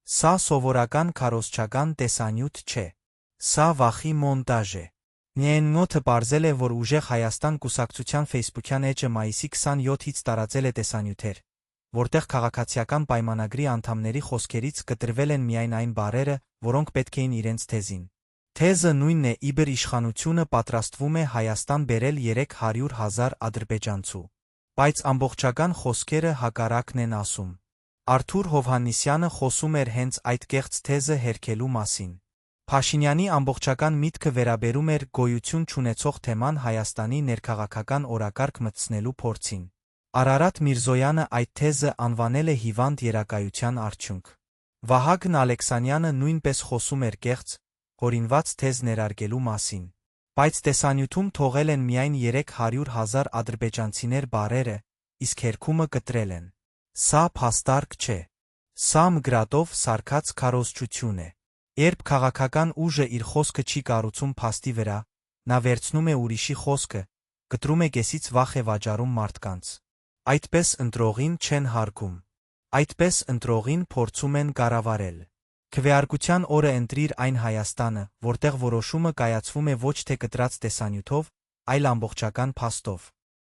Սա սովորական քարոզչական տեսանյութ չէ։ Սա վախի մոնտաժ է։ Նյեննոթը պարզել է, որ ուժեղ Հայաստան կուսակցության ֆեյսբուքյան էջը մայիսի 27-ից տարածել է տեսանյութեր, որտեղ քաղաքացիական պայմանագրի անդամների խոսքերից կտրվել են միայն այն բառերը, որոնք պետք էին իրենց թեզին։ Թեզը նույնն է, իբր իշխանությունը պատրաստվում է Հայաստան բերել 300,000 ադրբեջանցու։ Բայց ամբողջական խոսքերը հակառակն են ասում։ Արթուր Հովհաննիսյանը խոսում էր հենց այդ կեղծ թեզը հերքելու մասին։ Փաշինյանի ամբողջական միտքը վերաբերում էր գոյություն չունեցող թեման Հայաստանի ներքաղաքական օրակարգ մտցնելու փորձին։ Արարատ Միրզոյանը այդ թեզը անվանել է հիվանդ երակայության արդյունք։ Վահագն Ալեքսանյանը նույնպես խոսում էր կեղծ, հորինված թեզ ներարկելու մասին։ Բայց տեսանյութում թողել են միայն 300,000 ադրբեջանցիներ բառերը, իսկ հերքումը կտրել են։ Սա փաստարկ չէ։ Սա մգրատով սարքած քարոզչություն է։ Երբ քաղաքական ուժը իր խոսքը չի կառուցում փաստի վրա, նա վերցնում է ուրիշի խոսքը, կտրում է կեսից վախ է վաճառում մարդկանց։ Այդպես ընտրողին չեն հարգում։ Այդպես ընտրողին փորձում են կառավարել։ Քվեարկության օրը ընտրիր այն Հայաստանը, որտեղ որոշումը կայացվում է ոչ թե կտրած տեսանյութով, այլ ամբողջական փաստով։